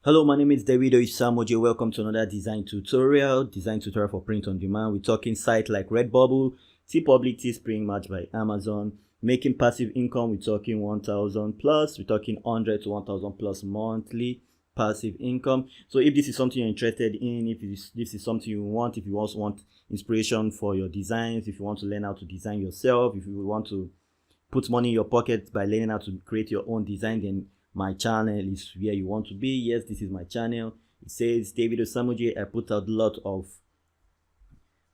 Hello, my name is David Oisamoje. Welcome to another design tutorial for print on demand. We're talking sites like Redbubble, TeePublic, Teespring, matched by Amazon. Making passive income, we're talking 1,000 plus. We're talking 100 to 1,000 plus monthly passive income. So if this is something you're interested in, if this is something you want, if you also want inspiration for your designs, if you want to learn how to design yourself, if you want to put money in your pocket by learning how to create your own design, then my channel is where you want to be. Yes, this is my channel. It says David Osamoje. I put out a lot of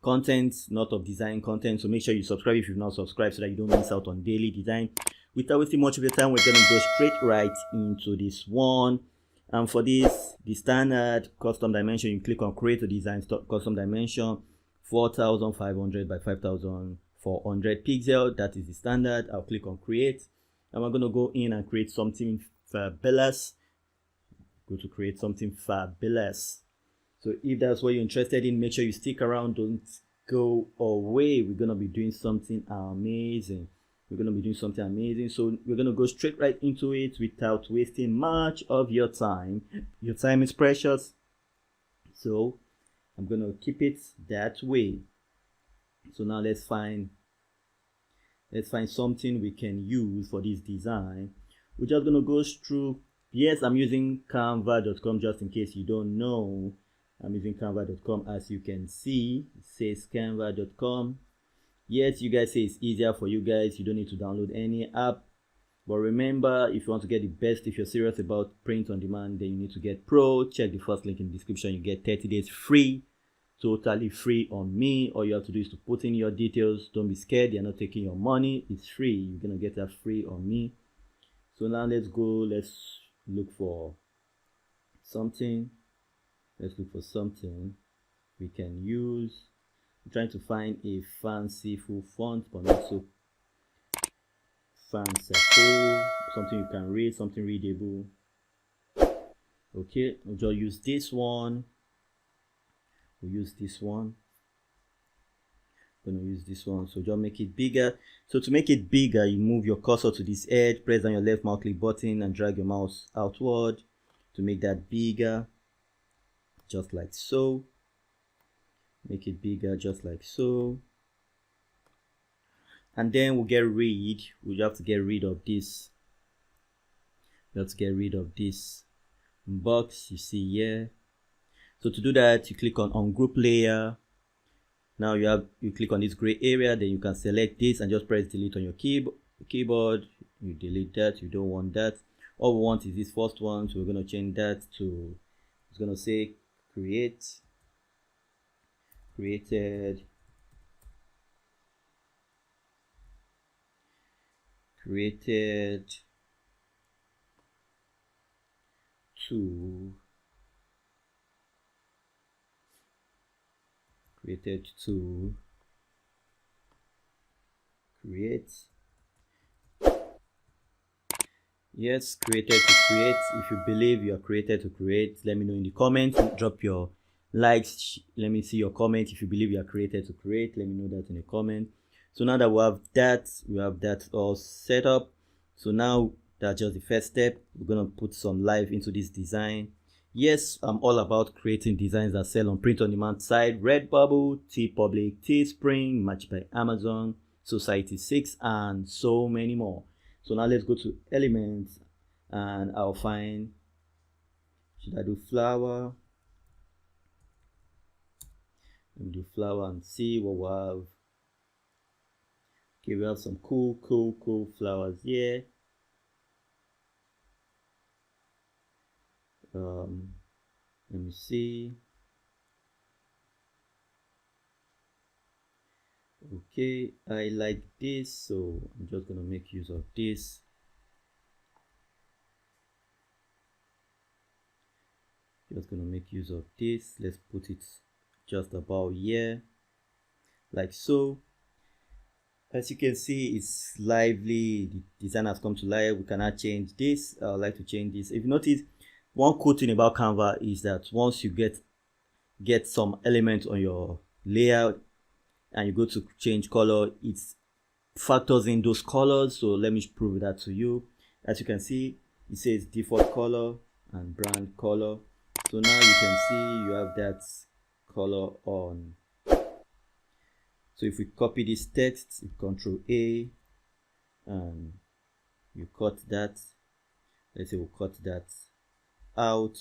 content, not of design content, so make sure you subscribe if you've not subscribed so that you don't miss out on daily design. Without wasting much of your time, we're going to go straight right into this one. And for this, the standard custom dimension, you click on create a design custom dimension, 4,500 by 5,400 pixel. That is the standard. I'll click on create, and we're going to go in and create something fabulous. Go to create something fabulous. So if that's what you're interested in, make sure you stick around. Don't go away. We're gonna be doing something amazing. So we're gonna go straight right into it without wasting much of your time. Your time is precious, so I'm gonna keep it that way. So now let's find something we can use for this design. We're just going to go through. Yes, I'm using canva.com, just in case you don't know. I'm using canva.com. As you can see, it says canva.com. Yes, you guys say it's easier for you guys. You don't need to download any app. But remember, if you want to get the best, if you're serious about print on demand, then you need to get Pro. Check the first link in the description. You get 30 days free, totally free on me. All you have to do is to put in your details. Don't be scared. They're not taking your money. It's free. You're going to get that free on me. So now let's look for something. We can use. I'm trying to find a fanciful font, but not so fanciful. Something you can read, something readable. Okay, we'll just use this one. Gonna use this one, so just make it bigger. So to make it bigger, you move your cursor to this edge, press down your left mouse click button and drag your mouse outward to make that bigger, just like so. Make it bigger, just like so. And then we'll have to get rid of this. Box you see here. So to do that, you click on group layer. Now you click on this gray area, then you can select this and just press delete on your keyboard. You delete that. You don't want that. All we want is this first one, so we're going to change that to, it's going to say created 2. Created to create. Yes, created to create. If you believe you are created to create, let me know in the comments. Drop your likes. Let me see your comment. If you believe you are created to create, let me know that in the comment. So now that we have that all set up. So now that's just the first step. We're gonna put some life into this design. Yes, I'm all about creating designs that sell on print on demand site, Redbubble, TeePublic, Teespring, matched by Amazon, Society 6, and so many more. So now let's go to elements, and I'll find, should I do flower? Let me do flower and see what we have. Okay, we have some cool flowers here. Let me see. Okay, I like this, so I'm just gonna make use of this. Let's put it just about here, like so. As you can see, it's lively. The design has come to life. We cannot change this. I would like to change this. If you notice, one cool thing about Canva is that once you get some element on your layout and you go to change color, it factors in those colors. So let me prove that to you. As you can see, it says default color, and brand color. So now you can see you have that color on. So if we copy this text, Control A, and you cut that. Let's say we'll cut that out.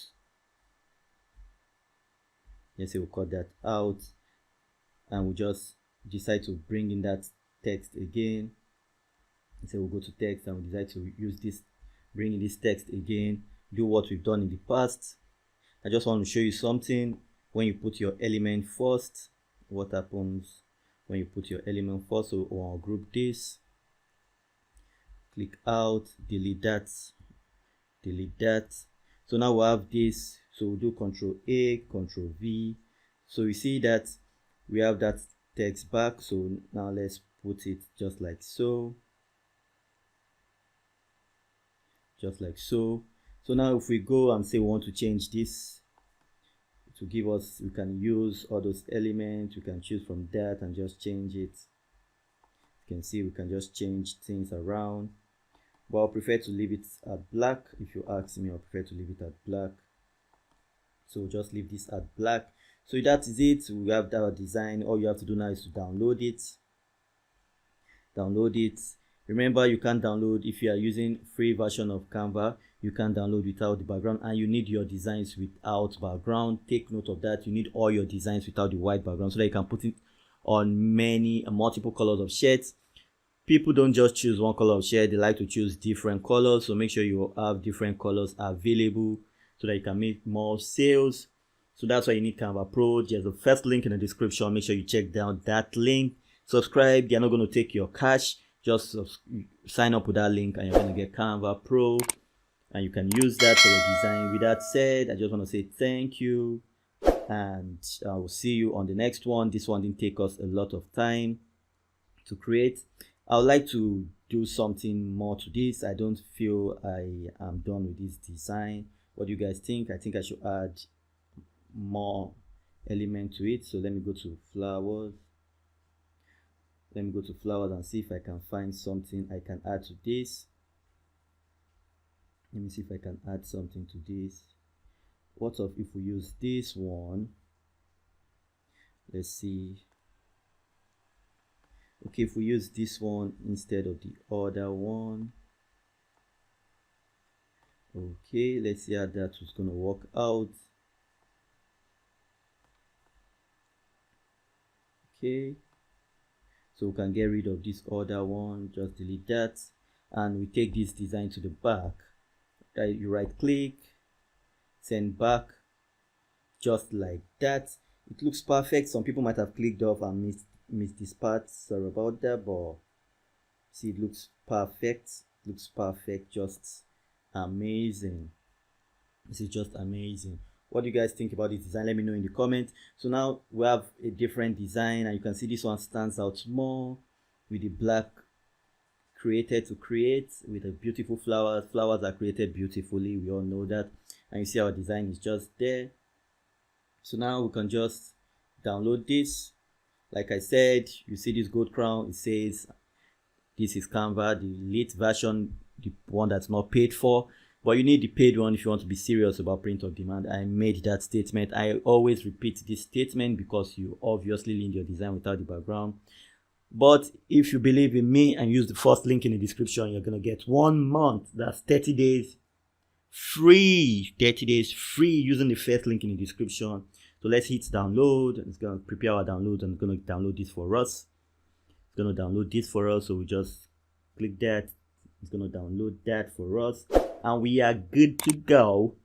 Let's say we'll cut that out, and we'll just decide to bring in that text again. Let's say we'll go to text and we decide to use this, bring in this text again, do what we've done in the past. I just want to show you something. When you put your element first, what happens when you put your element first? So I'll group this, click out, delete that, delete that. So now we have this. So we'll do Control A, Control V. So you see that we have that text back. So now let's put it just like so. Just like so. So now if we go and say we want to change this to give us, we can use all those elements, we can choose from that and just change it. You can see we can just change things around, but I prefer to leave it at black. If you ask me, I prefer to leave it at black. So just leave this at black. So that is it. We have our design. All you have to do now is to download it. Download it. Remember, you can download, if you are using free version of Canva, you can download without the background, and you need your designs without background. Take note of that. You need all your designs without the white background so that you can put it on multiple colors of shirts. People don't just choose one color of shirt, they like to choose different colors. So make sure you have different colors available so that you can make more sales. So that's why you need Canva Pro. There's a first link in the description. Make sure you check down that link. Subscribe. They're not going to take your cash. Just sign up with that link and you're going to get Canva Pro, and you can use that for your design. With that said, I just want to say thank you, and I will see you on the next one. This one didn't take us a lot of time to create. I would like to do something more to this. I don't feel I am done with this design. What do you guys think? I think I should add more element to it. So let me go to flowers. Let me go to flowers and see if I can find something I can add to this. Let me see if I can add something to this. What if we use this one? Let's see. Okay, if we use this one instead of the other one. Okay, let's see how that is going to work out. Okay. So we can get rid of this other one, just delete that, and we take this design to the back. You right click, send back, just like that. It looks perfect. Some people might have clicked off and missed this part. Sorry about that, but see, it looks perfect. Looks perfect, just amazing. This is just amazing. What do you guys think about this design? Let me know in the comments. So now we have a different design, and you can see this one stands out more with the black created to create with the beautiful flowers. Flowers are created beautifully, we all know that, and you see our design is just there. So now we can just download this. Like I said, you see this gold crown, it says this is Canva, the elite version, the one that's not paid for. But you need the paid one if you want to be serious about print on demand. I made that statement. I always repeat this statement because you obviously link your design without the background. But if you believe in me and use the first link in the description, you're going to get 1 month. That's 30 days free. 30 days free using the first link in the description. So let's hit download. It's going to prepare our download and it's going to download this for us. It's going to download this for us. So we just click that. It's going to download that for us. And we are good to go.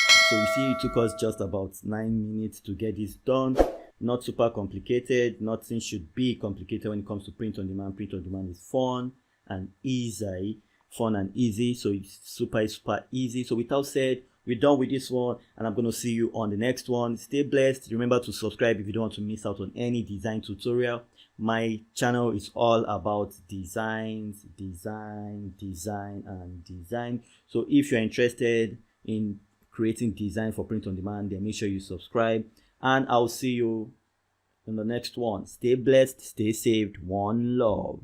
So we see it took us just about 9 minutes to get this done. Not super complicated. Nothing should be complicated when it comes to print on demand. Print on demand is fun and easy. Fun and easy. So it's super easy. So without said, we're done with this one, and I'm going to see you on the next one. Stay blessed. Remember to subscribe if you don't want to miss out on any design tutorial. My channel is all about designs, design, and design. So if you're interested in creating design for print on demand, then make sure you subscribe, and I'll see you in the next one. Stay blessed, stay saved. One love.